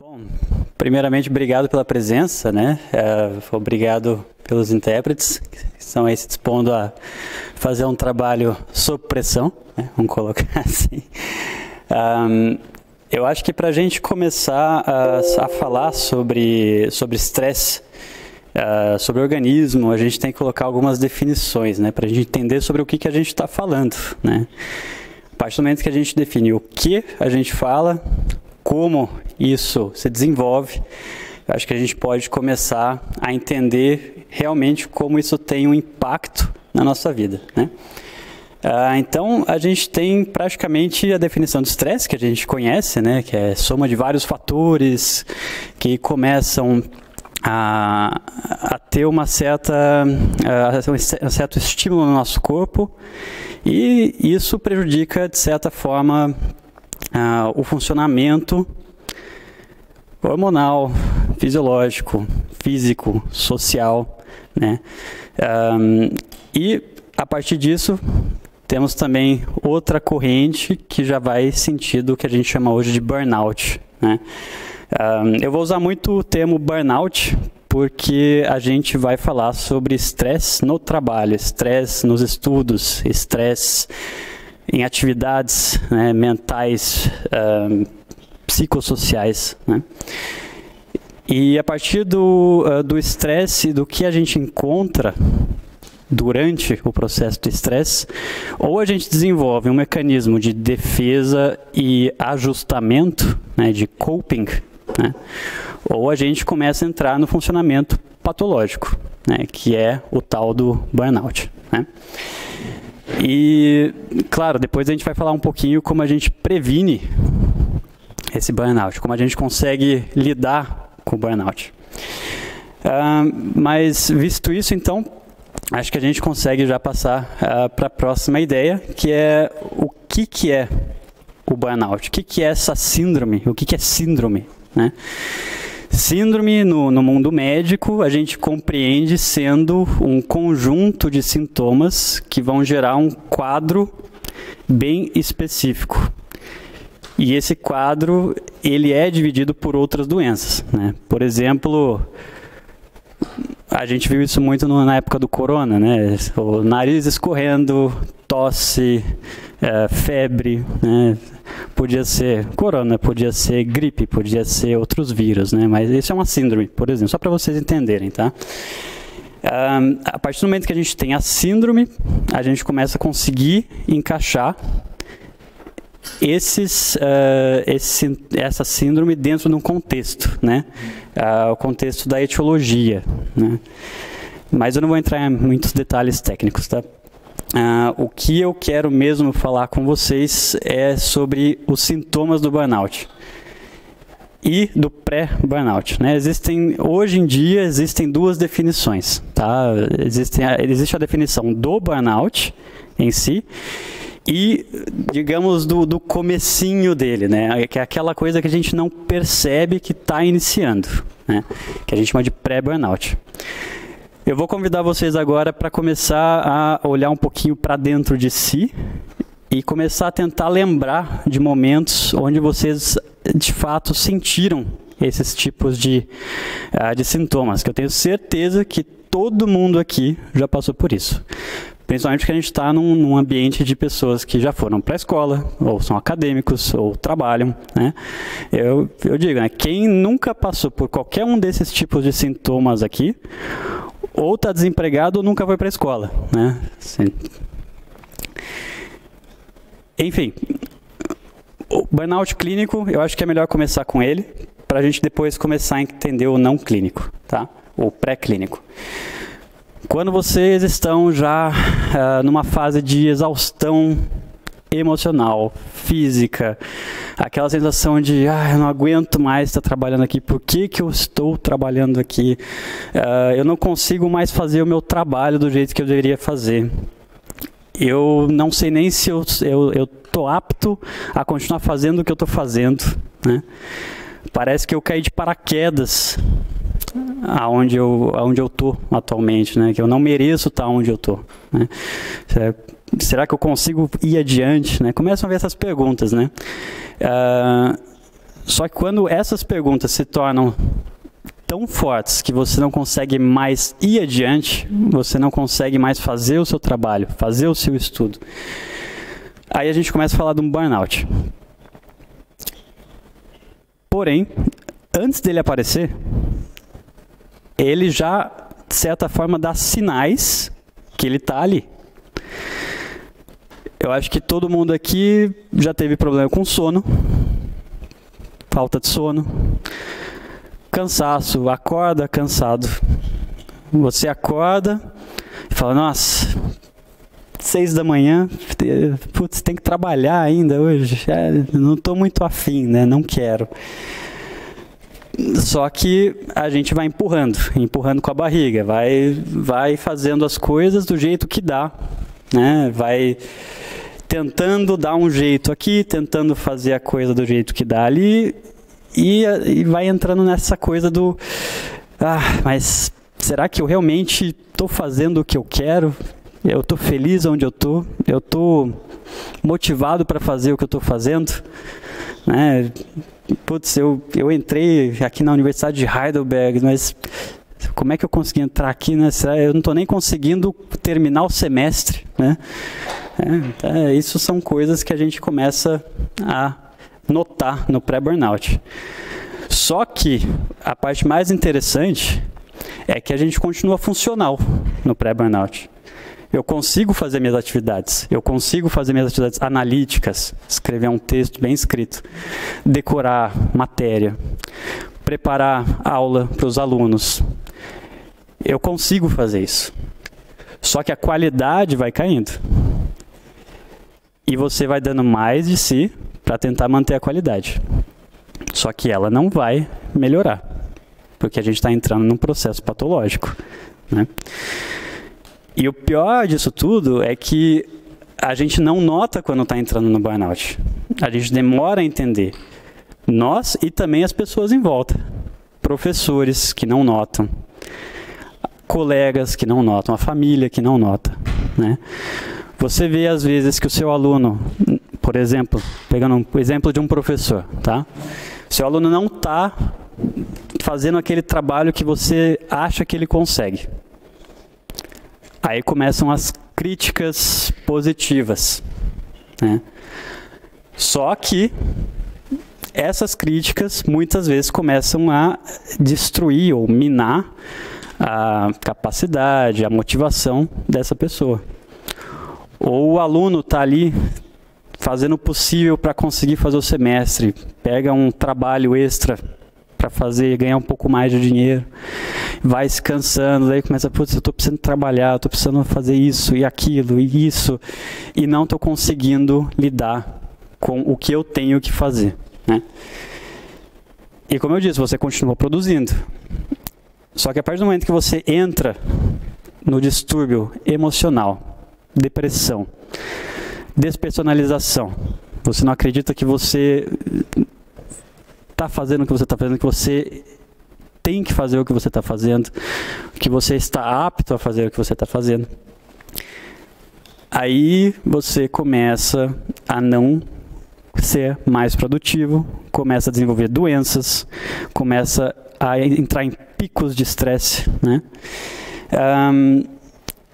Bom, primeiramente, obrigado pela presença, né? Obrigado pelos intérpretes que estão aí se dispondo a fazer um trabalho sob pressão, né? Vamos colocar assim. Eu acho que para a gente começar a falar sobre estresse, sobre organismo, a gente tem que colocar algumas definições, né? Para a gente entender sobre o que a gente está falando, né? A partir do momento que a gente define o que a gente fala, como isso se desenvolve, eu acho que a gente pode começar a entender realmente como isso tem um impacto na nossa vida, né? Então, a gente tem praticamente a definição do estresse, que a gente conhece, né? Que é soma de vários fatores que começam a ter um certo estímulo no nosso corpo, e isso prejudica, de certa forma, o funcionamento hormonal, fisiológico, físico, social, né? E a partir disso temos também outra corrente que já vai sentido o que a gente chama hoje de burnout, né? Eu vou usar muito o termo burnout porque a gente vai falar sobre estresse no trabalho, estresse nos estudos, estresse em atividades, né, mentais, psicossociais, né? E a partir do estresse, do que a gente encontra durante o processo de estresse, ou a gente desenvolve um mecanismo de defesa e ajustamento, né, de coping, né, ou a gente começa a entrar no funcionamento patológico, né, que é o tal do burnout, né? E, claro, depois a gente vai falar um pouquinho como a gente previne esse burnout, como a gente consegue lidar com o burnout. Mas, visto isso, então, acho que a gente consegue já passar para a próxima ideia, que é o que é o burnout, o que é essa síndrome, o que é síndrome, né? Síndrome, no mundo médico, a gente compreende sendo um conjunto de sintomas que vão gerar um quadro bem específico. E esse quadro, ele é dividido por outras doenças, né? Por exemplo, a gente viu isso muito na época do corona, né? O nariz escorrendo, tosse, febre, né? Podia ser corona, podia ser gripe, podia ser outros vírus, né? Mas isso é uma síndrome, por exemplo, só para vocês entenderem, tá? A partir do momento que a gente tem a síndrome, a gente começa a conseguir encaixar essa síndrome dentro de um contexto, né? O contexto da etiologia, né? Mas eu não vou entrar em muitos detalhes técnicos, tá? O que eu quero mesmo falar com vocês é sobre os sintomas do burnout e do pré-burnout, né? Hoje em dia existem duas definições, tá? Existe a definição do burnout em si e, digamos, do comecinho dele, né? Que é aquela coisa que a gente não percebe que está iniciando, né? Que a gente chama de pré-burnout. Eu vou convidar vocês agora para começar a olhar um pouquinho para dentro de si e começar a tentar lembrar de momentos onde vocês, de fato, sentiram esses tipos de sintomas, que eu tenho certeza que todo mundo aqui já passou por isso. Principalmente porque a gente está num ambiente de pessoas que já foram para a escola, ou são acadêmicos, ou trabalham, né? Eu digo, né? Quem nunca passou por qualquer um desses tipos de sintomas aqui, ou está desempregado ou nunca foi para a escola, né? Sim. Enfim, o burnout clínico, eu acho que é melhor começar com ele, para a gente depois começar a entender o não clínico, tá? O pré-clínico. Quando vocês estão já numa fase de exaustão emocional, física, aquela sensação de eu não aguento mais estar trabalhando aqui, por que eu estou trabalhando aqui? Eu não consigo mais fazer o meu trabalho do jeito que eu deveria fazer. Eu não sei nem se eu estou apto a continuar fazendo o que eu estou fazendo, né? Parece que eu caí de paraquedas aonde eu estou atualmente, né? Que eu não mereço estar onde eu estou, né? Será que eu consigo ir adiante, né? Começam a ver essas perguntas, né? Só que quando essas perguntas se tornam tão fortes que você não consegue mais ir adiante, você não consegue mais fazer o seu trabalho, fazer o seu estudo, aí a gente começa a falar de um burnout. Porém, antes dele aparecer, ele já, de certa forma, dá sinais que ele está ali. Eu acho que todo mundo aqui já teve problema com sono, falta de sono, cansaço, acorda cansado. Você acorda e fala, nossa, 6 da manhã, putz, tem que trabalhar ainda hoje, não estou muito afim, né? Não quero. Só que a gente vai empurrando com a barriga, vai fazendo as coisas do jeito que dá, né? Vai tentando dar um jeito aqui, tentando fazer a coisa do jeito que dá ali, e vai entrando nessa coisa do, mas será que eu realmente estou fazendo o que eu quero? Eu estou feliz onde eu estou motivado para fazer o que eu estou fazendo, né? Putz, eu entrei aqui na Universidade de Heidelberg, mas como é que eu consegui entrar aqui, né? Eu não estou nem conseguindo terminar o semestre, né? Isso são coisas que a gente começa a notar no pré-burnout. Só que a parte mais interessante é que a gente continua funcional no pré-burnout. Eu consigo fazer minhas atividades, analíticas, escrever um texto bem escrito, decorar matéria, preparar aula para os alunos. Eu consigo fazer isso. Só que a qualidade vai caindo. E você vai dando mais de si para tentar manter a qualidade. Só que ela não vai melhorar, porque a gente está entrando num processo patológico, né? E o pior disso tudo é que a gente não nota quando está entrando no burnout. A gente demora a entender. Nós e também as pessoas em volta. Professores que não notam. Colegas que não notam. A família que não nota, né? Você vê às vezes que o seu aluno, por exemplo, pegando o exemplo de um professor, tá? Seu aluno não está fazendo aquele trabalho que você acha que ele consegue. Aí começam as críticas positivas, né? Só que essas críticas muitas vezes começam a destruir ou minar a capacidade, a motivação dessa pessoa. Ou o aluno está ali fazendo o possível para conseguir fazer o semestre, pega um trabalho extra para fazer, ganhar um pouco mais de dinheiro, vai se cansando, daí começa, putz, eu estou precisando trabalhar, estou precisando fazer isso e aquilo e isso, e não estou conseguindo lidar com o que eu tenho que fazer, né? E como eu disse, você continua produzindo. Só que a partir do momento que você entra no distúrbio emocional, depressão, despersonalização, você não acredita que você está fazendo o que você está fazendo, que você tem que fazer o que você está fazendo, que você está apto a fazer o que você está fazendo. Aí você começa a não ser mais produtivo, começa a desenvolver doenças, começa a entrar em picos de estresse, né?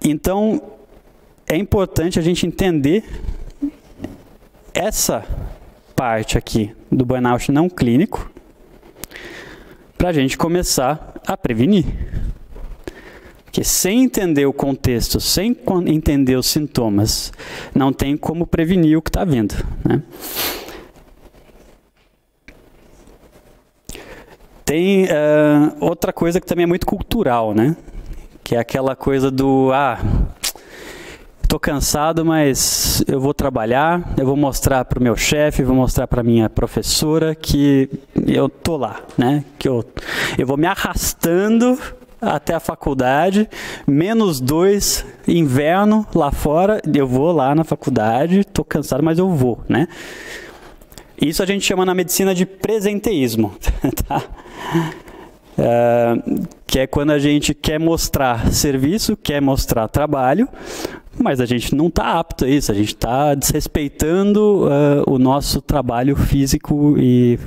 Então, é importante a gente entender essa parte aqui do burnout não clínico para a gente começar a prevenir. Porque sem entender o contexto, sem entender os sintomas, não tem como prevenir o que está vindo, né? Tem outra coisa que também é muito cultural, né? Que é aquela coisa do, estou cansado, mas eu vou trabalhar, eu vou mostrar para o meu chefe, vou mostrar para a minha professora que eu estou lá, né? Que eu vou me arrastando até a faculdade, -2, inverno lá fora, eu vou lá na faculdade, estou cansado, mas eu vou, né? Isso a gente chama na medicina de presenteísmo, tá? Que é quando a gente quer mostrar serviço, quer mostrar trabalho, mas a gente não está apto a isso, a gente está desrespeitando o nosso trabalho físico e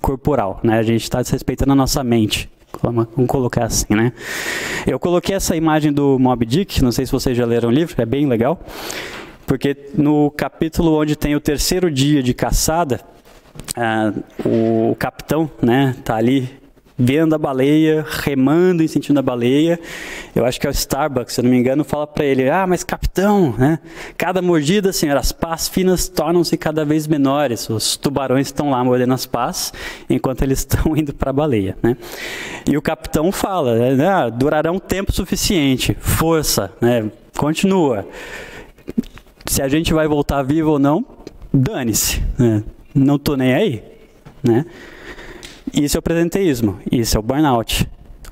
corporal, né? A gente está desrespeitando a nossa mente. Vamos colocar assim, né? Eu coloquei essa imagem do Moby Dick, não sei se vocês já leram o livro, é bem legal, porque no capítulo onde tem o 3º dia de caçada, o capitão, né, tá ali vendo a baleia, remando em sentido da baleia. Eu acho que é o Starbucks, se eu não me engano, fala para ele: mas capitão, né, cada mordida, senhor, as pás finas tornam-se cada vez menores. Os tubarões estão lá mordendo as pás enquanto eles estão indo para a baleia, né? E o capitão fala, né, durará um tempo suficiente, força, né, continua. Se a gente vai voltar vivo ou não, dane-se, né? Não tô nem aí, né? Isso é o presenteísmo, isso é o burnout,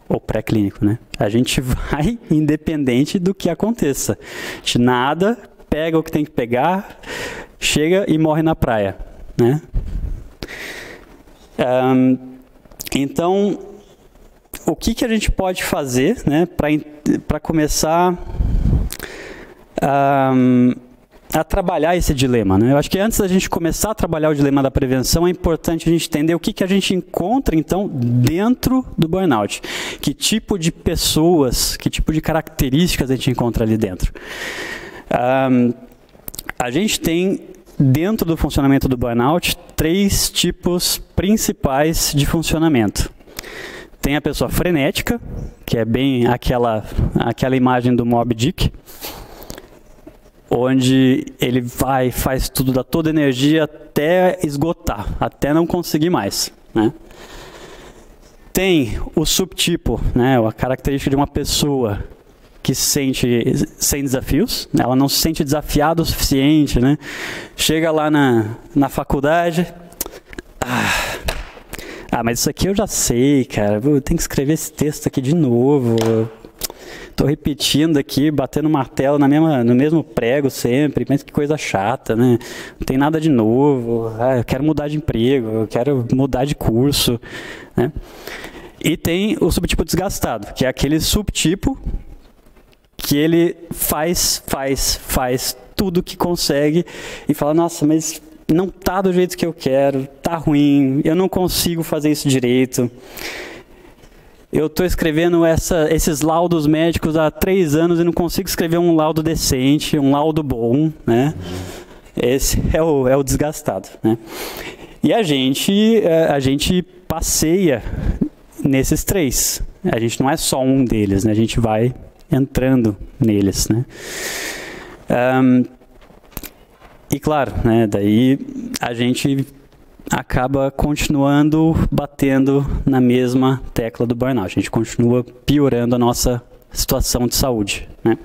ou pré-clínico, né? A gente vai independente do que aconteça. A gente nada, pega o que tem que pegar, chega e morre na praia, né? Então, o que a gente pode fazer, né, para começar a trabalhar esse dilema, né? Eu acho que antes da gente começar a trabalhar o dilema da prevenção, é importante a gente entender o que a gente encontra, então, dentro do burnout. Que tipo de pessoas, que tipo de características a gente encontra ali dentro. A gente tem, dentro do funcionamento do burnout, 3 tipos principais de funcionamento. Tem a pessoa frenética, que é bem aquela imagem do Moby Dick, onde ele faz tudo, dá toda a energia até esgotar, até não conseguir mais, né? Tem o subtipo, né, a característica de uma pessoa que se sente sem desafios, ela não se sente desafiada o suficiente, né? Chega lá na faculdade, mas isso aqui eu já sei, cara, eu tenho que escrever esse texto aqui de novo. Estou repetindo aqui, batendo martelo no mesmo prego sempre, mas que coisa chata, né? Não tem nada de novo, eu quero mudar de emprego, eu quero mudar de curso, né? E tem o subtipo desgastado, que é aquele subtipo que ele faz tudo que consegue e fala: nossa, mas não tá do jeito que eu quero, tá ruim, eu não consigo fazer isso direito. Eu estou escrevendo esses laudos médicos há 3 anos e não consigo escrever um laudo decente, um laudo bom, né? Esse é o desgastado, né? E a gente passeia nesses 3. A gente não é só um deles, né? A gente vai entrando neles, né? E claro, né? Daí a gente acaba continuando batendo na mesma tecla do burnout. A gente continua piorando a nossa situação de saúde, né?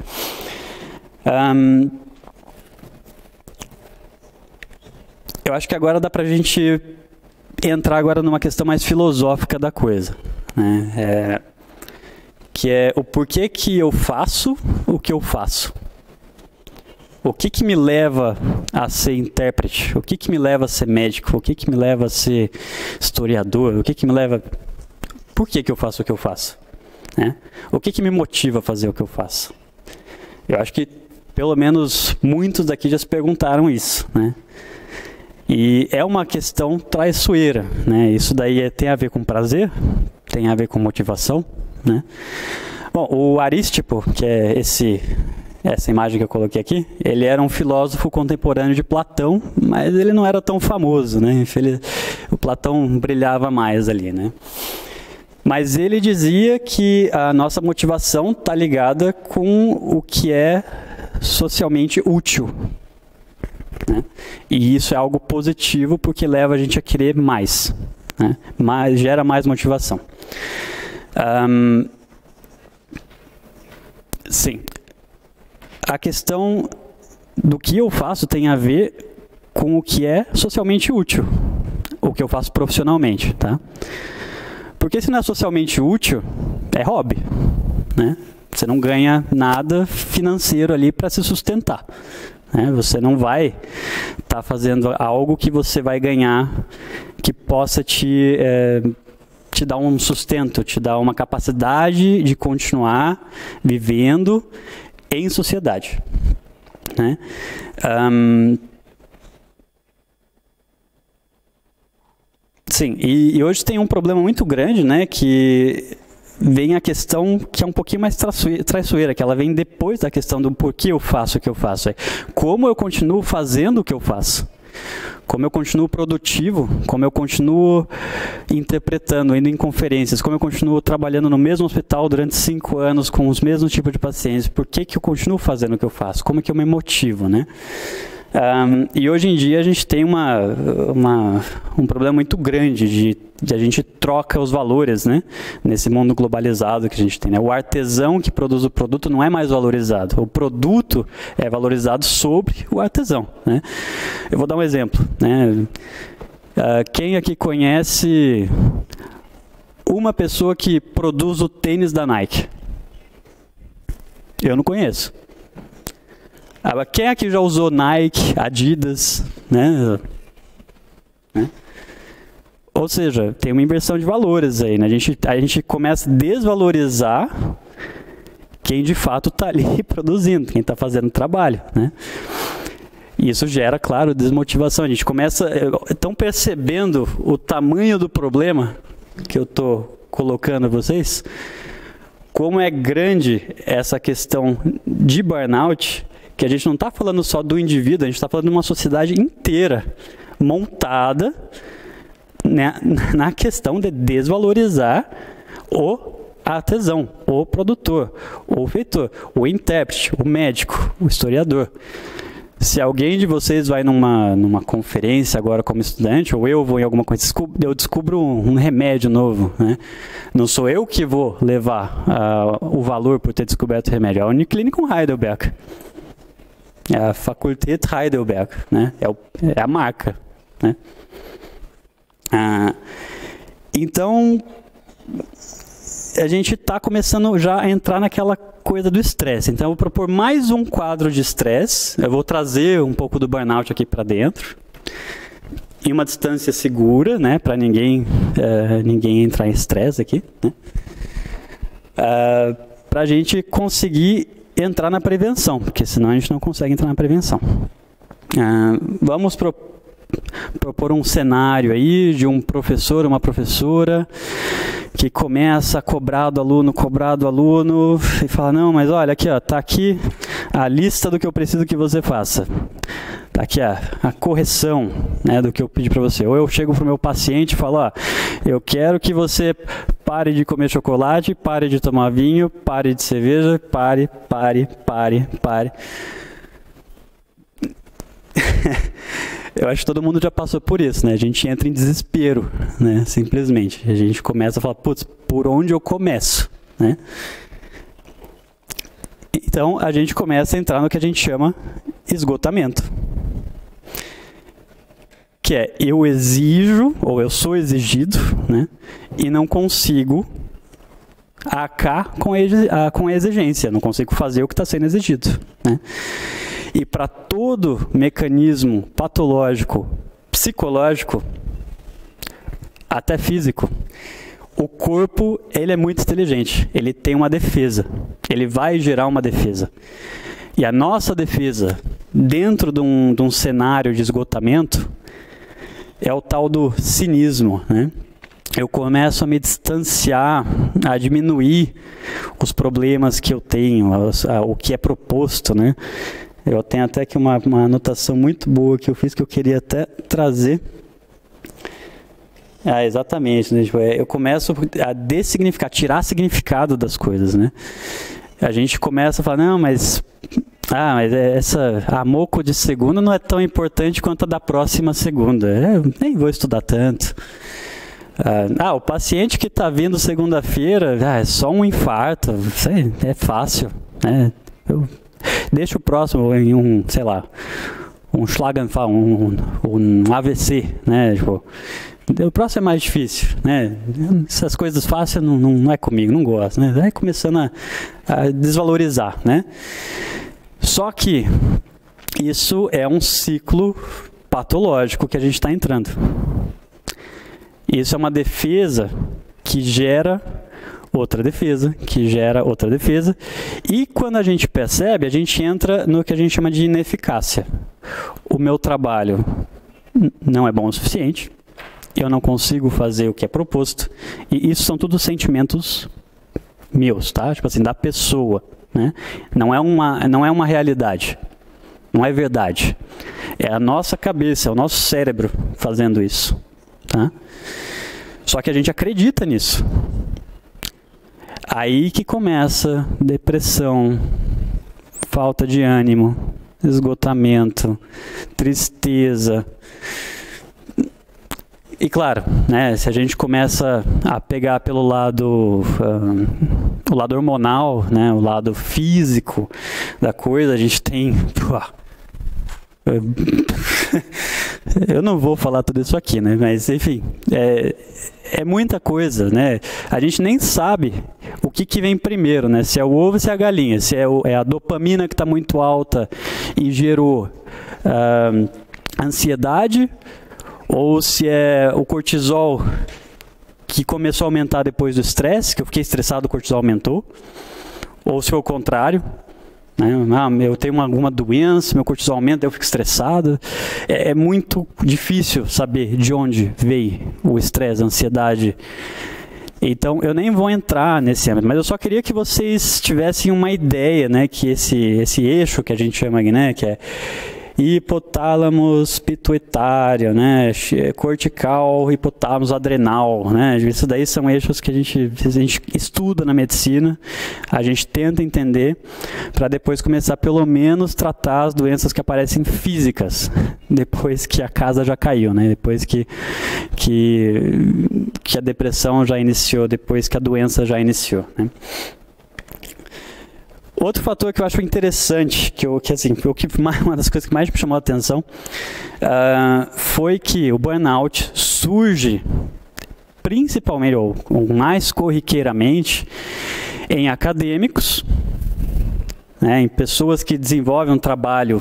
Eu acho que agora dá para a gente entrar agora numa questão mais filosófica da coisa, né? Que é o porquê que eu faço o que eu faço. O que me leva a ser intérprete? O que me leva a ser médico? O que me leva a ser historiador? O que me leva... Por que eu faço o que eu faço? Né? O que me motiva a fazer o que eu faço? Eu acho que, pelo menos, muitos daqui já se perguntaram isso, né? E é uma questão traiçoeira, né? Isso daí tem a ver com prazer, tem a ver com motivação, né? Bom, o Arístipo, que é essa imagem que eu coloquei aqui, ele era um filósofo contemporâneo de Platão, mas ele não era tão famoso, né? O Platão brilhava mais ali, né? Mas ele dizia que a nossa motivação está ligada com o que é socialmente útil, né? E isso é algo positivo porque leva a gente a querer mais, né? Gera mais motivação. Sim. A questão do que eu faço tem a ver com o que é socialmente útil, o que eu faço profissionalmente, tá? Porque se não é socialmente útil, é hobby, né? Você não ganha nada financeiro ali para se sustentar, né? Você não vai estar fazendo algo que você vai ganhar, que possa te dar um sustento, te dar uma capacidade de continuar vivendo em sociedade, né? Sim, e hoje tem um problema muito grande, né, que vem a questão que é um pouquinho mais traiçoeira, que ela vem depois da questão do porquê eu faço o que eu faço. É como eu continuo fazendo o que eu faço. Como eu continuo produtivo, como eu continuo interpretando, indo em conferências, como eu continuo trabalhando no mesmo hospital durante 5 anos com os mesmos tipos de pacientes, por que eu continuo fazendo o que eu faço, como é que eu me motivo, né? E hoje em dia a gente tem um problema muito grande de a gente troca os valores, né? Nesse mundo globalizado que a gente tem, né? O artesão que produz o produto não é mais valorizado. O produto é valorizado sobre o artesão, né? Eu vou dar um exemplo, né? Quem aqui conhece uma pessoa que produz o tênis da Nike? Eu não conheço. Quem aqui já usou Nike, Adidas, né? Ou seja, tem uma inversão de valores aí, né? A gente começa a desvalorizar quem de fato está ali produzindo, quem está fazendo o trabalho, né? E isso gera, claro, desmotivação. A gente começa... Estão percebendo o tamanho do problema que eu estou colocando a vocês? Como é grande essa questão de burnout, que a gente não está falando só do indivíduo, a gente está falando de uma sociedade inteira montada, né, na questão de desvalorizar o artesão, o produtor, o feitor, o intérprete, o médico, o historiador. Se alguém de vocês vai numa conferência agora como estudante, ou eu vou em alguma coisa, eu descubro um remédio novo, né? Não sou eu que vou levar o valor por ter descoberto o remédio, é a Uniklinikum Heidelberg. É a Fakultät Heidelberg, né? É a marca, né? Então, a gente está começando já a entrar naquela coisa do estresse. Então, eu vou propor mais um quadro de estresse. Eu vou trazer um pouco do burnout aqui para dentro, em uma distância segura, né? Para ninguém entrar em estresse aqui, né? Para a gente conseguir entrar na prevenção, porque senão a gente não consegue entrar na prevenção. Vamos propor um cenário aí de um professor, uma professora que começa a cobrar do aluno e fala, não, mas olha aqui, ó, tá aqui a lista do que eu preciso que você faça. Tá aqui a correção, né, do que eu pedi para você. Ou eu chego para o meu paciente e falo, ó, eu quero que você pare de comer chocolate, pare de tomar vinho, pare de cerveja, pare. Eu acho que todo mundo já passou por isso, né? A gente entra em desespero, né? Simplesmente. A gente começa a falar, putz, por onde eu começo, né? Então, a gente começa a entrar no que a gente chama esgotamento. Que é, eu exijo, ou eu sou exigido, né? E não consigo acatar com a exigência, não consigo fazer o que está sendo exigido, né? E para todo mecanismo patológico, psicológico, até físico, o corpo ele é muito inteligente, ele tem uma defesa, ele vai gerar uma defesa. E a nossa defesa, dentro de um cenário de esgotamento, é o tal do cinismo, né? Eu começo a me distanciar, a diminuir os problemas que eu tenho, o que é proposto, né? Eu tenho até aqui uma anotação muito boa que eu fiz, que eu queria até trazer. Exatamente, né? Eu começo a dessignificar, tirar significado das coisas, né? A gente começa a falar, não, mas a moco de segunda não é tão importante quanto a da próxima segunda. Eu nem vou estudar tanto. O paciente que está vindo segunda-feira, é só um infarto, é fácil, né? Deixa o próximo em um Schlaganfall, um AVC, né? Tipo, o próximo é mais difícil, né? Essas coisas fáceis não é comigo, não gosto, né? Vai começando a desvalorizar, né? Só que isso é um ciclo patológico que a gente está entrando. Isso é uma defesa que gera outra defesa, que gera outra defesa, e quando a gente percebe, a gente entra no que a gente chama de ineficácia. O meu trabalho não é bom o suficiente, eu não consigo fazer o que é proposto. E isso são tudo sentimentos meus, tá? Tipo assim, da pessoa, né? Não é uma realidade. Não é verdade. É a nossa cabeça, é o nosso cérebro fazendo isso, tá? Só que a gente acredita nisso. Aí que começa depressão, falta de ânimo, esgotamento, tristeza. E claro, né, se a gente começa a pegar pelo lado, o lado hormonal, né, o lado físico da coisa, a gente tem... Eu não vou falar tudo isso aqui, né, mas enfim, é muita coisa, né? A gente nem sabe o que vem primeiro, né? Se é o ovo ou se é a galinha, se é a dopamina que está muito alta e gerou ansiedade, ou se é o cortisol que começou a aumentar depois do estresse, que eu fiquei estressado, o cortisol aumentou, ou se é o contrário, né? Eu tenho alguma doença, meu cortisol aumenta, eu fico estressado. É muito difícil saber de onde veio o estresse, a ansiedade. Então, eu nem vou entrar nesse âmbito, mas eu só queria que vocês tivessem uma ideia, né, que esse eixo que a gente chama aqui, né, que é hipotálamos pituitário, né, cortical, hipotálamos adrenal, né, isso daí são eixos que a gente estuda na medicina, a gente tenta entender para depois começar pelo menos tratar as doenças que aparecem físicas, depois que a casa já caiu, né, depois que a depressão já iniciou, depois que a doença já iniciou, né. Outro fator que eu acho interessante, uma das coisas que mais me chamou a atenção, foi que o burnout surge principalmente, ou mais corriqueiramente, em acadêmicos, né, em pessoas que desenvolvem um trabalho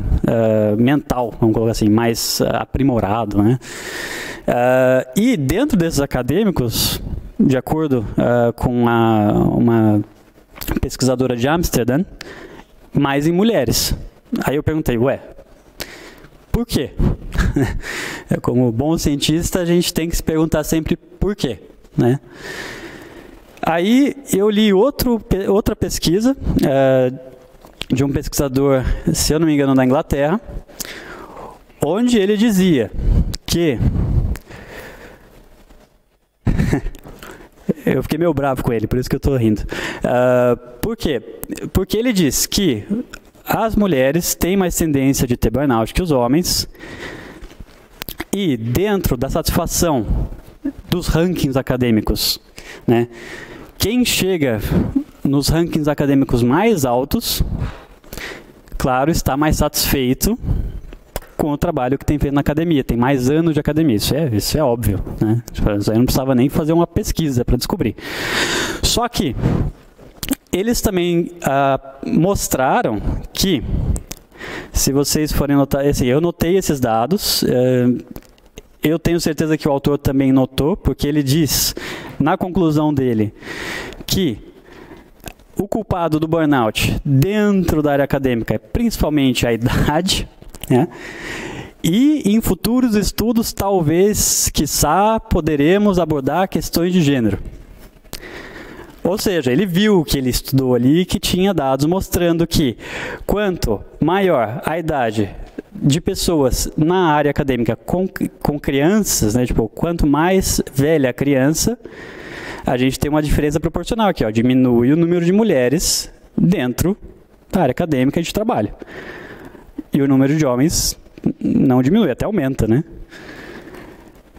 mental, vamos colocar assim, mais aprimorado, né? E dentro desses acadêmicos, de acordo com uma pesquisadora de Amsterdã, mais em mulheres. Aí eu perguntei, por quê? Como bom cientista, a gente tem que se perguntar sempre por quê, né? Aí eu li outra pesquisa de um pesquisador, se eu não me engano, da Inglaterra, onde ele dizia que eu fiquei meio bravo com ele, por isso que eu estou rindo. Por quê? Porque ele diz que as mulheres têm mais tendência de ter burnout que os homens, e dentro da satisfação dos rankings acadêmicos, né, quem chega nos rankings acadêmicos mais altos, claro, está mais satisfeito com o trabalho que tem feito na academia, tem mais anos de academia, isso é óbvio, né? Eu não precisava nem fazer uma pesquisa para descobrir. Só que eles também mostraram que, se vocês forem notar, assim, eu notei esses dados, eu tenho certeza que o autor também notou, porque ele diz, na conclusão dele, que o culpado do burnout dentro da área acadêmica é principalmente a idade, né? E em futuros estudos, talvez, quiçá, poderemos abordar questões de gênero. Ou seja, ele viu que ele estudou ali que tinha dados mostrando que quanto maior a idade de pessoas na área acadêmica com crianças, né, tipo, quanto mais velha a criança, a gente tem uma diferença proporcional aqui, ó, diminui o número de mulheres dentro da área acadêmica de trabalho. E o número de homens não diminui, até aumenta, né?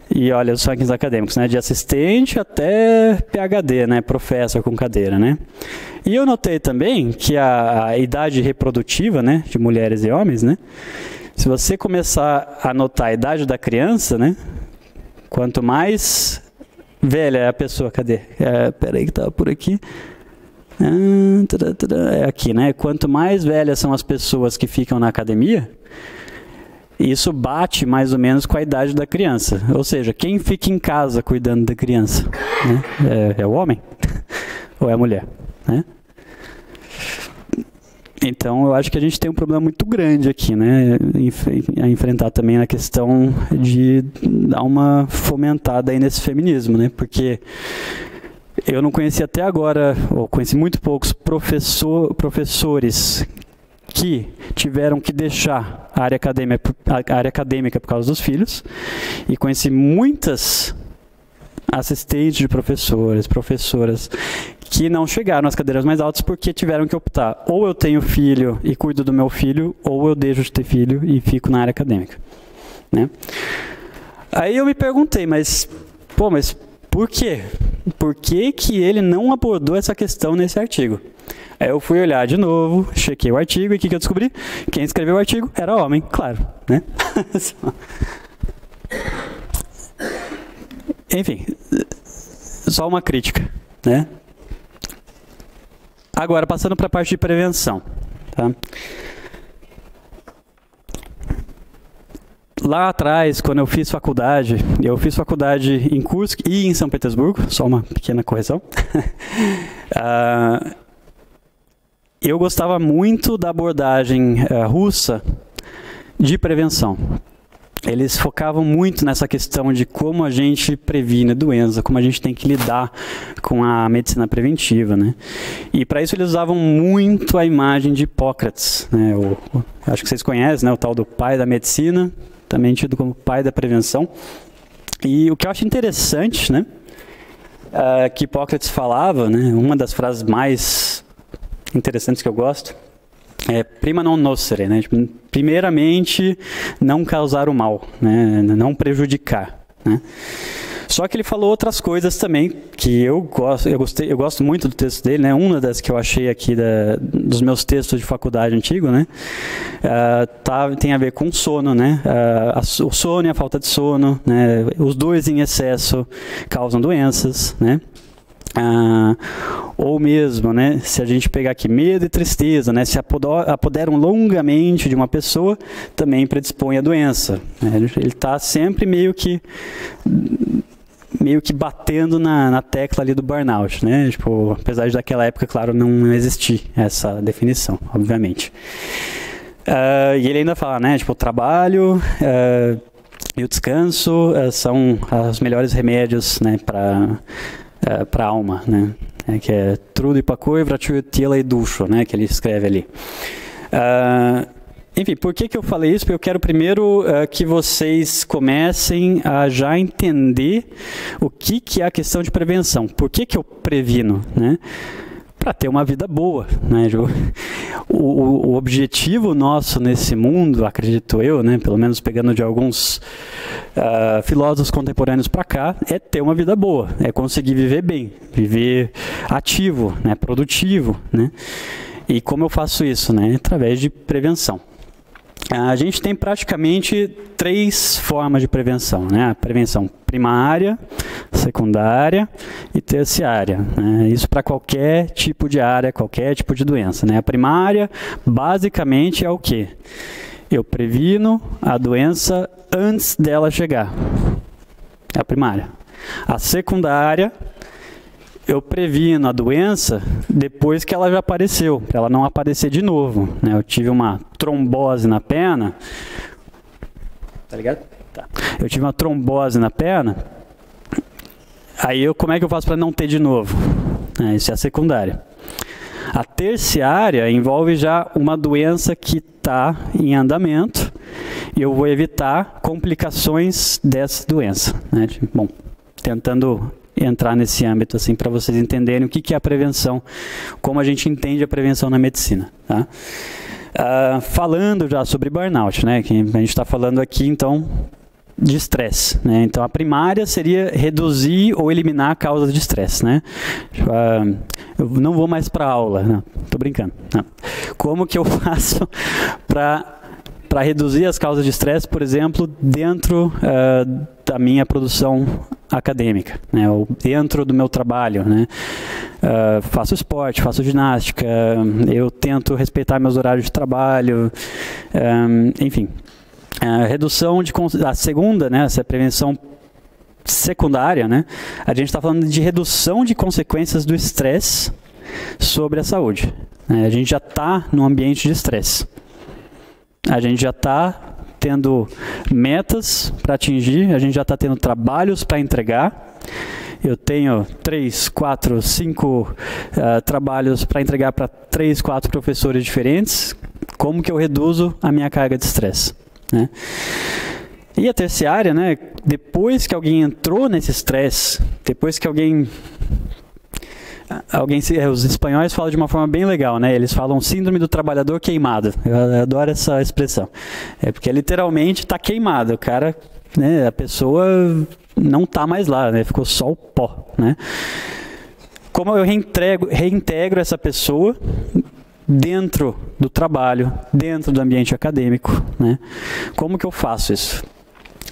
E olha os rankings acadêmicos, né? De assistente até PhD, né? Professor com cadeira, né? E eu notei também que a idade reprodutiva, né? De mulheres e homens, né? Se você começar a notar a idade da criança, né? Quanto mais velha é a pessoa, cadê? Peraí que estava por aqui. É aqui, né? Quanto mais velhas são as pessoas que ficam na academia, isso bate mais ou menos com a idade da criança. Ou seja, quem fica em casa cuidando da criança, né? É o homem ou é a mulher, né? Então, eu acho que a gente tem um problema muito grande aqui, né, a enfrentar também na questão de dar uma fomentada aí nesse feminismo, né, porque eu não conheci até agora, ou conheci muito poucos professores que tiveram que deixar a área acadêmica por causa dos filhos, e conheci muitas assistentes de professores, professoras, que não chegaram às cadeiras mais altas porque tiveram que optar: ou eu tenho filho e cuido do meu filho, ou eu deixo de ter filho e fico na área acadêmica, né? Aí eu me perguntei, mas por quê? Por que que ele não abordou essa questão nesse artigo? Aí eu fui olhar de novo, chequei o artigo, e o que eu descobri? Quem escreveu o artigo era homem, claro, né? Enfim, só uma crítica, né? Agora, passando para a parte de prevenção, tá? Lá atrás, quando eu fiz faculdade em Kursk e em São Petersburgo, só uma pequena correção. Eu gostava muito da abordagem russa de prevenção. Eles focavam muito nessa questão de como a gente previne doença, como a gente tem que lidar com a medicina preventiva, né? E para isso eles usavam muito a imagem de Hipócrates, né? Acho que vocês conhecem, né? O tal do pai da medicina, também tido como pai da prevenção. E o que eu acho interessante, né? Que Hipócrates falava, né? Uma das frases mais interessantes que eu gosto é prima non nocere, né? Tipo, primeiramente, não causar o mal, né? Não prejudicar, né? Só que ele falou outras coisas também que eu gosto muito do texto dele, né? Uma das que eu achei aqui dos meus textos de faculdade antigo, né? Tem a ver com sono, né? O sono e a falta de sono, né? Os dois em excesso causam doenças, né? Ou mesmo, né, se a gente pegar aqui medo e tristeza, né, se apoderam longamente de uma pessoa, também predispõe à doença, né? Ele está sempre meio que batendo na tecla ali do burnout, né? Tipo, apesar de daquela época, claro, não existir essa definição, obviamente. E ele ainda fala, né, tipo, o trabalho e o descanso são os melhores remédios, né, para a alma, né? Que é trudo e pakoi, vratu tela e ducho, né? Que ele escreve ali. Enfim, por que eu falei isso? Porque eu quero primeiro que vocês comecem a já entender o que é a questão de prevenção. Por que eu previno, né? Para ter uma vida boa, né? O objetivo nosso nesse mundo, acredito eu, né, pelo menos pegando de alguns filósofos contemporâneos para cá, é ter uma vida boa, é conseguir viver bem, viver ativo, né, produtivo, né? E como eu faço isso, né? Através de prevenção. A gente tem praticamente 3 formas de prevenção, né? A prevenção primária, secundária e terciária, né? Isso para qualquer tipo de área, qualquer tipo de doença, né? A primária, basicamente, é o quê? Eu previno a doença antes dela chegar. É a primária. A secundária, eu previno a doença depois que ela já apareceu, para ela não aparecer de novo, né? Eu tive uma trombose na perna, tá ligado? Tá. Eu tive uma trombose na perna, aí como é que eu faço para não ter de novo? Isso é a secundária. A terciária envolve já uma doença que está em andamento e eu vou evitar complicações dessa doença, né? Bom, tentando entrar nesse âmbito assim para vocês entenderem o que é a prevenção, como a gente entende a prevenção na medicina, tá? Falando já sobre burnout, né? Que a gente está falando aqui então de estresse, né? Então a primária seria reduzir ou eliminar causas de estresse, né? Eu não vou mais para aula, não, tô brincando. Não. Como que eu faço para reduzir as causas de estresse, por exemplo, dentro da minha produção acadêmica, né, ou dentro do meu trabalho, né? Faço esporte, faço ginástica, eu tento respeitar meus horários de trabalho, enfim. A redução a segunda, né, essa prevenção secundária, né? A gente está falando de redução de consequências do estresse sobre a saúde, A gente já está num ambiente de estresse. A gente já está tendo metas para atingir, a gente já está tendo trabalhos para entregar. Eu tenho 3, 4, 5 trabalhos para entregar para 3, 4 professores diferentes. Como que eu reduzo a minha carga de estresse, né? E a terciária, né? Depois que alguém entrou nesse estresse, depois que os espanhóis falam de uma forma bem legal, né? Eles falam síndrome do trabalhador queimado. Eu adoro essa expressão. É porque literalmente está queimado. O cara, né? A pessoa não está mais lá, né? Ficou só o pó, né? Como eu reintegro essa pessoa dentro do trabalho, dentro do ambiente acadêmico, né? Como que eu faço isso?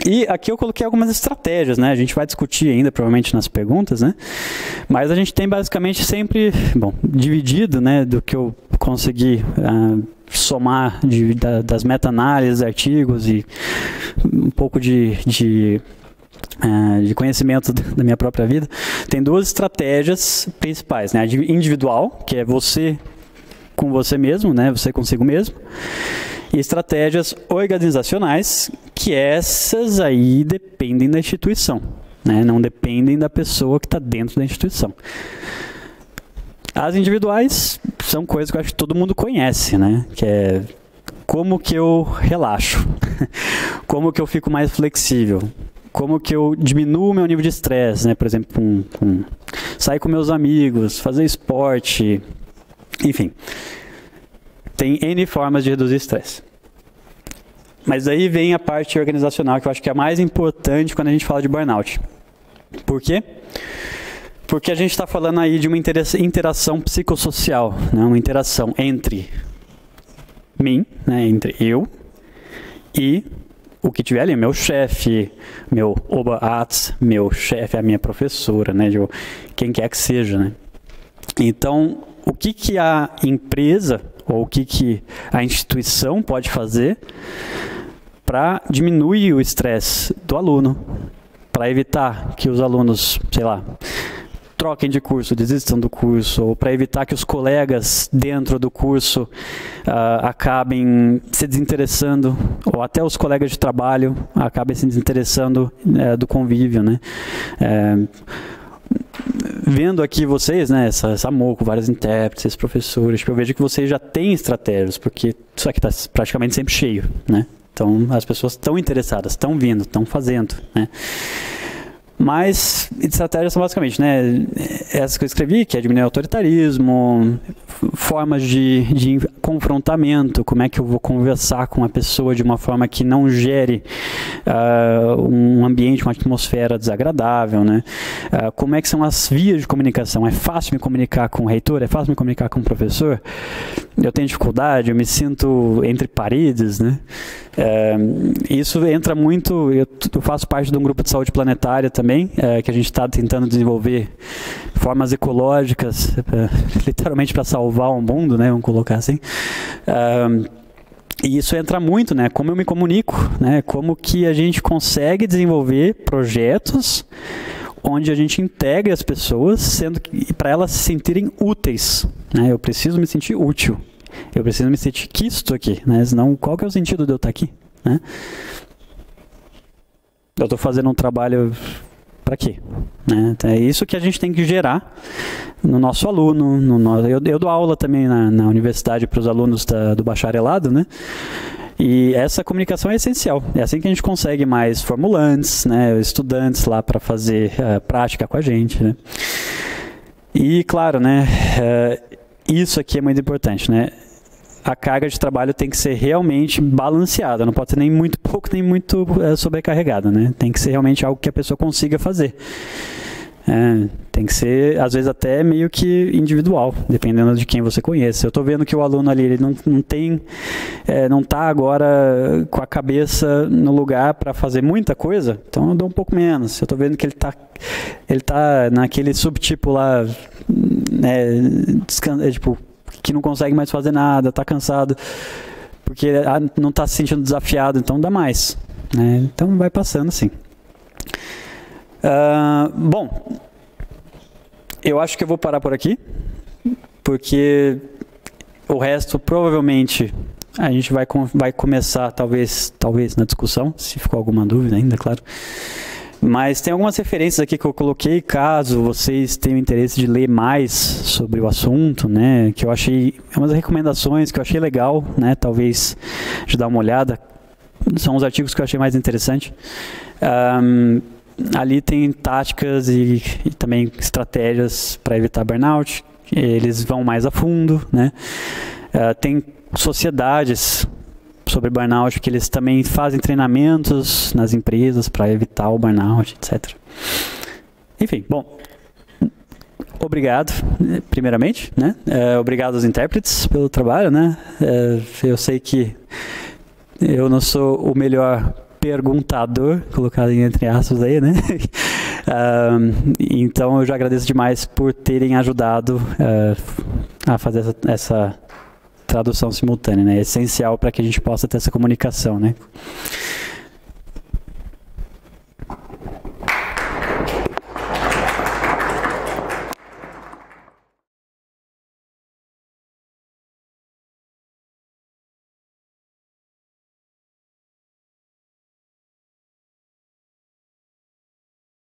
E aqui eu coloquei algumas estratégias, né? A gente vai discutir ainda, provavelmente, nas perguntas, né? Mas a gente tem basicamente sempre, bom, dividido, né, do que eu consegui somar das meta-análises, artigos e um pouco de conhecimento da minha própria vida. Tem 2 estratégias principais, né? A individual, que é você com você mesmo, né? Você consigo mesmo. E estratégias organizacionais, que essas aí dependem da instituição, né? Não dependem da pessoa que está dentro da instituição. As individuais são coisas que eu acho que todo mundo conhece, né? Que é como que eu relaxo, como que eu fico mais flexível, como que eu diminuo o meu nível de estresse, né? Por exemplo, sair com meus amigos, fazer esporte, enfim. Tem N formas de reduzir estresse. Mas aí vem a parte organizacional, que eu acho que é a mais importante quando a gente fala de burnout. Por quê? Porque a gente está falando aí de uma interação psicossocial, né? Uma interação entre mim, né? Entre eu e o que tiver ali, meu chefe, meu Oberarzt, meu chefe, a minha professora, né? Quem quer que seja, né? Então, o que a empresa ou o que a instituição pode fazer para diminuir o estresse do aluno, para evitar que os alunos, sei lá, troquem de curso, desistam do curso, ou para evitar que os colegas dentro do curso acabem se desinteressando, ou até os colegas de trabalho acabem se desinteressando do convívio, né? Vendo aqui vocês, né, essa MOCO, vários intérpretes, professores, eu vejo que vocês já têm estratégias, porque isso aqui está praticamente sempre cheio, né? Então, as pessoas estão interessadas, estão vindo, estão fazendo, né? Mas estratégias são basicamente, né, essas que eu escrevi, que é diminuir o autoritarismo, formas de confrontamento, como é que eu vou conversar com a pessoa de uma forma que não gere um ambiente, uma atmosfera desagradável, né? Como é que são as vias de comunicação? É fácil me comunicar com o reitor? É fácil me comunicar com o professor? Eu tenho dificuldade, eu me sinto entre paredes, né? Isso entra muito, eu faço parte de um grupo de saúde planetária também, que a gente está tentando desenvolver formas ecológicas, literalmente para salvar o mundo, né? Vamos colocar assim. E isso entra muito, né? Como eu me comunico, né? Como que a gente consegue desenvolver projetos onde a gente integra as pessoas, sendo que para elas se sentirem úteis, né? Eu preciso me sentir útil. Eu preciso me sentir quisto aqui, né? Senão, qual que é o sentido de eu estar aqui, né? Eu estou fazendo um trabalho para quê? Né? É isso que a gente tem que gerar no nosso aluno. Eu dou aula também na universidade para os alunos do bacharelado, né? E essa comunicação é essencial. É assim que a gente consegue mais formulantes, né? Estudantes lá para fazer prática com a gente, né? E, claro, né? Isso aqui é muito importante, né? A carga de trabalho tem que ser realmente balanceada, não pode ser nem muito pouco, nem muito sobrecarregada, né? Tem que ser realmente algo que a pessoa consiga fazer. Tem que ser, às vezes, até meio que individual, dependendo de quem você conhece. Eu estou vendo que o aluno ali, ele não está agora com a cabeça no lugar para fazer muita coisa, então eu dou um pouco menos. Eu estou vendo que ele tá naquele subtipo lá, tipo, que não consegue mais fazer nada, está cansado, porque não está se sentindo desafiado, então dá mais, né? Então vai passando assim. Bom, eu acho que eu vou parar por aqui, porque O resto, provavelmente, a gente vai começar, talvez na discussão, se ficou alguma dúvida ainda, claro. Mas tem algumas referências aqui que eu coloquei, caso vocês tenham interesse de ler mais sobre o assunto, né? Que eu achei, umas recomendações que eu achei legal, né? Talvez de dar uma olhada. São os artigos que eu achei mais interessante. Ali tem táticas e também estratégias para evitar burnout. Eles vão mais a fundo, né? Tem sociedades sobre burnout, que eles também fazem treinamentos nas empresas para evitar o burnout, etc. Enfim, bom, obrigado, primeiramente, né? Obrigado aos intérpretes pelo trabalho, né? Eu sei que eu não sou o melhor perguntador, colocado entre aspas aí, né? Então eu já agradeço demais por terem ajudado a fazer essa tradução simultânea, né? É essencial para que a gente possa ter essa comunicação, né?